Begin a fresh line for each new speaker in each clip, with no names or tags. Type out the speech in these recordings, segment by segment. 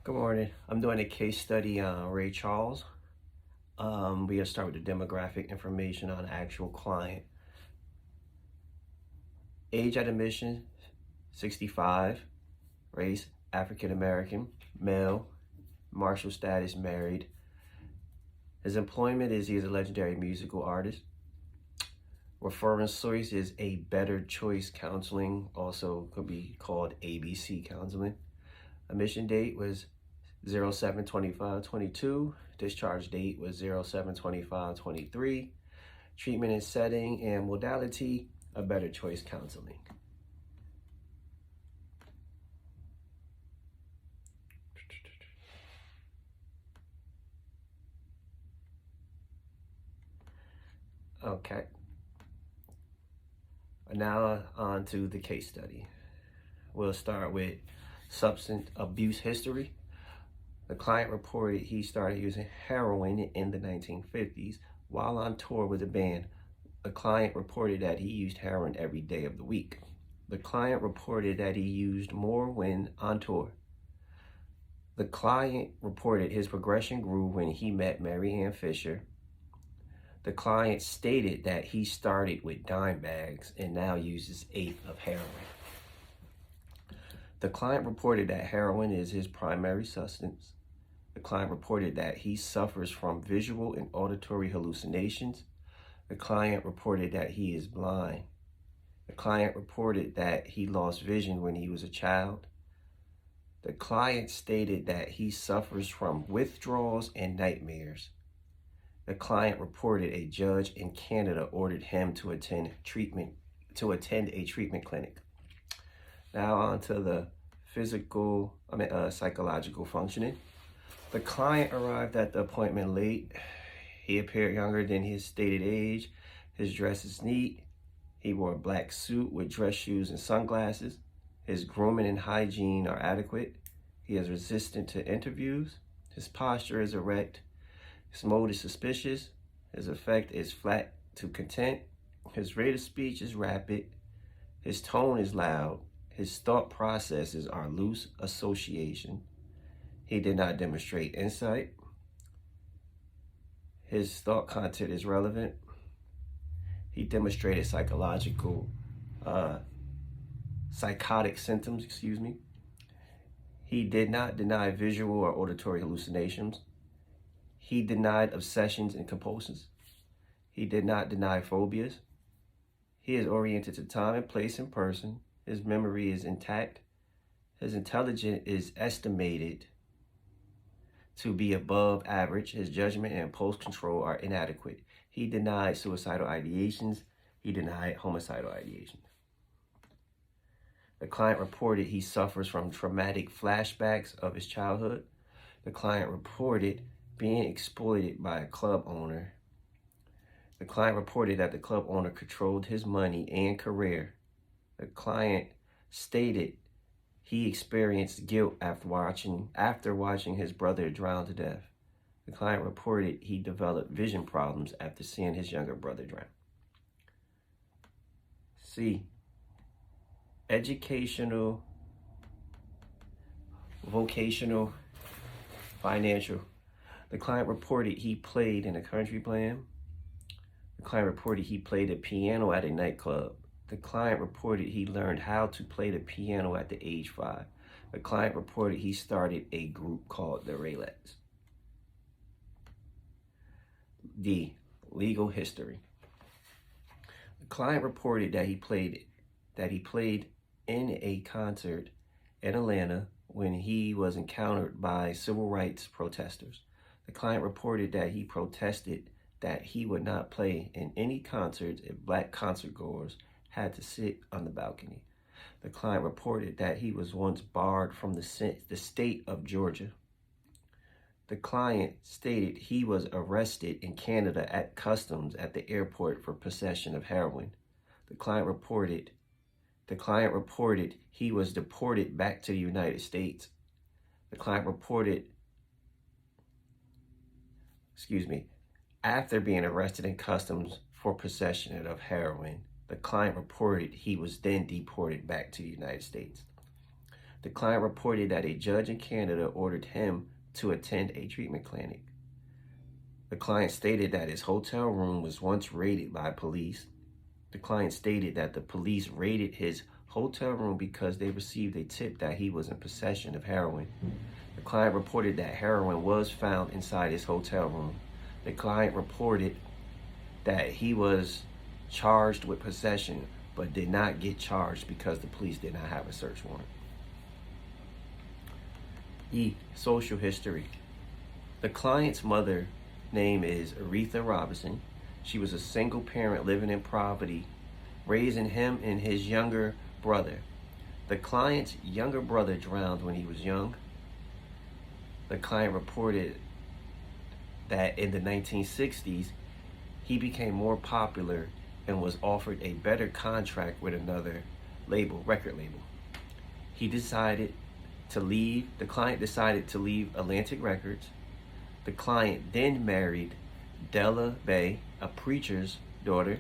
Good morning. I'm doing a case study on Ray Charles. We're gonna start with the demographic information on the actual client. Age at admission, 65. Race, African American. Male. Marital status, married. His employment is he is a legendary musical artist. Referring source is A Better Choice Counseling, also could be called ABC Counseling. Admission date was 07/25/22. Discharge date was 07/25/23. Treatment and setting and modality, A Better Choice Counseling. Okay. Now on to the case study. We'll start with substance abuse history. The client reported he started using heroin in the 1950s while on tour with a band. The client reported that he used heroin every day of the week. The client reported that he used more when on tour. The client reported his progression grew when he met Mary Ann Fisher. The client stated that he started with dime bags and now uses 8 of heroin. The client reported that heroin is his primary substance. The client reported that he suffers from visual and auditory hallucinations. The client reported that he is blind. The client reported that he lost vision when he was a child. The client stated that he suffers from withdrawals and nightmares. The client reported a judge in Canada ordered him to attend a treatment clinic. Now on to the psychological functioning. The client arrived at the appointment late. He appeared younger than his stated age. His dress is neat. He wore a black suit with dress shoes and sunglasses. His grooming and hygiene are adequate. He is resistant to interviews. His posture is erect. His mode is suspicious. His affect is flat to content. His rate of speech is rapid. His tone is loud. His thought processes are loose association. He did not demonstrate insight. His thought content is relevant. He demonstrated psychotic symptoms, He did not deny visual or auditory hallucinations. He denied obsessions and compulsions. He did not deny phobias. He is oriented to time and place and person. His memory is intact. His intelligence is estimated to be above average. His judgment and impulse control are inadequate. He denied suicidal ideations. He denied homicidal ideations. The client reported he suffers from traumatic flashbacks of his childhood. The client reported being exploited by a club owner. The client reported that the club owner controlled his money and career. The client stated he experienced guilt after watching his brother drown to death. The client reported he developed vision problems after seeing his younger brother drown. C. Educational, vocational, financial. The client reported he played in a country band. The client reported he played the piano at a nightclub. The client reported he learned how to play the piano at the age 5. The client reported he started a group called the Raelettes. D. Legal history. The client reported that he played in a concert in Atlanta when he was encountered by civil rights protesters. The client reported that he protested that he would not play in any concerts if black concertgoers had to sit on the balcony. The client reported that he was once barred from the state of Georgia. The client stated he was arrested in Canada at customs at the airport for possession of heroin. The client reported he was deported back to the United States. The client reported, after being arrested in customs for possession of heroin, the client reported he was then deported back to the United States. The client reported that a judge in Canada ordered him to attend a treatment clinic. The client stated that his hotel room was once raided by police. The client stated that the police raided his hotel room because they received a tip that he was in possession of heroin. The client reported that heroin was found inside his hotel room. The client reported that he was charged with possession but did not get charged because the police did not have a search warrant. E. Social history. The client's mother name is Aretha Robinson. She was a single parent living in poverty, raising him and his younger brother. The client's younger brother drowned when he was young. The client reported that in the 1960s, he became more popular and was offered a better contract with another record label. The client decided to leave Atlantic Records. The client then married Della Bay, a preacher's daughter.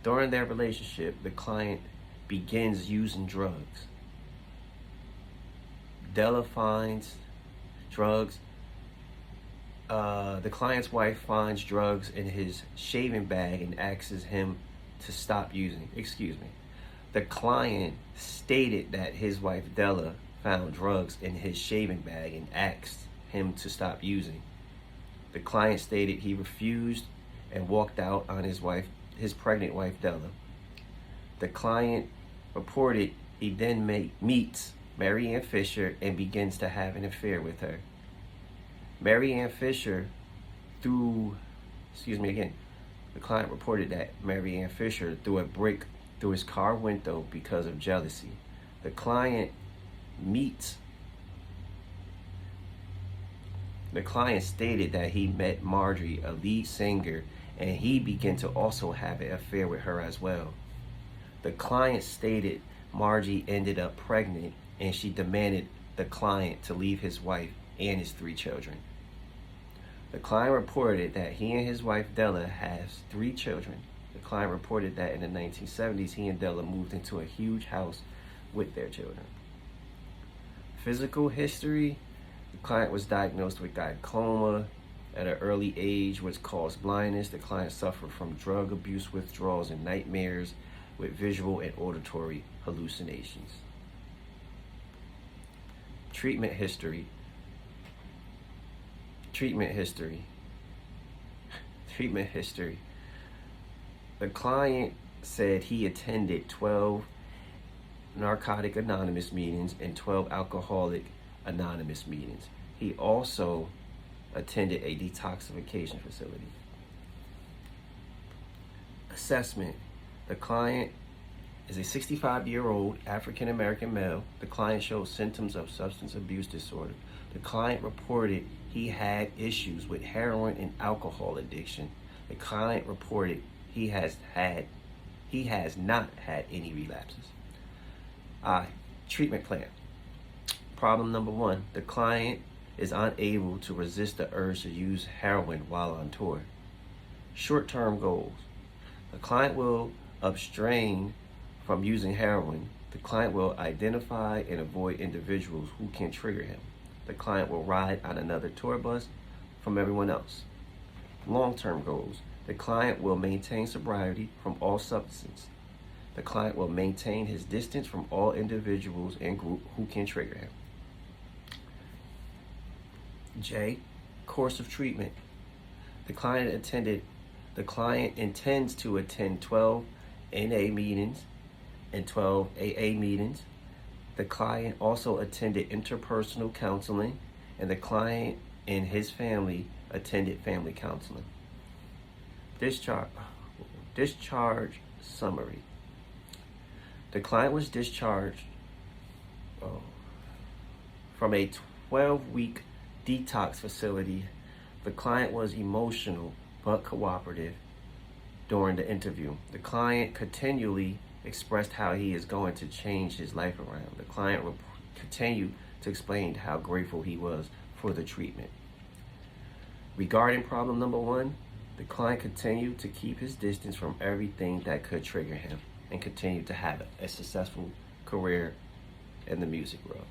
During their relationship, the client begins using drugs. Della finds drugs. The client's wife finds drugs in his shaving bag and asks him to stop using. The client stated that his wife Della found drugs in his shaving bag and asked him to stop using. The client stated he refused and walked out on his pregnant wife Della. The client reported he then meets Mary Ann Fisher and begins to have an affair with her. Mary Ann Fisher the client reported that Mary Ann Fisher threw a brick through his car window because of jealousy. The client stated that he met Margie, a lead singer, and he began to also have an affair with her as well. The client stated Margie ended up pregnant and she demanded the client to leave his wife and his 3 children. The client reported that he and his wife Della has 3 children. The client reported that in the 1970s, he and Della moved into a huge house with their children. Physical history: the client was diagnosed with glaucoma at an early age, which caused blindness. The client suffered from drug abuse withdrawals and nightmares with visual and auditory hallucinations. Treatment history. The client said he attended 12 Narcotic Anonymous meetings and 12 Alcoholic Anonymous meetings. He also attended a detoxification facility. Assessment. The client is a 65-year-old African-American male. The client showed symptoms of substance abuse disorder. The client reported he had issues with heroin and alcohol addiction. The client reported he has not had any relapses. Treatment plan. Problem number 1, the client is unable to resist the urge to use heroin while on tour. Short-term goals. The client will abstain from using heroin. The client will identify and avoid individuals who can trigger him. The client will ride on another tour bus from everyone else. Long-term goals. The client will maintain sobriety from all substances. The client will maintain his distance from all individuals and group who can trigger him. J. Course of treatment. The client intends to attend 12 NA meetings and 12 AA meetings. The client also attended interpersonal counseling, and the client and his family attended family counseling. Discharge summary. The client was discharged from a 12-week detox facility. The client was emotional but cooperative during the interview. The client continually expressed how he is going to change his life around. The client continued to explain how grateful he was for the treatment. Regarding problem number 1, the client continued to keep his distance from everything that could trigger him and continued to have a successful career in the music world.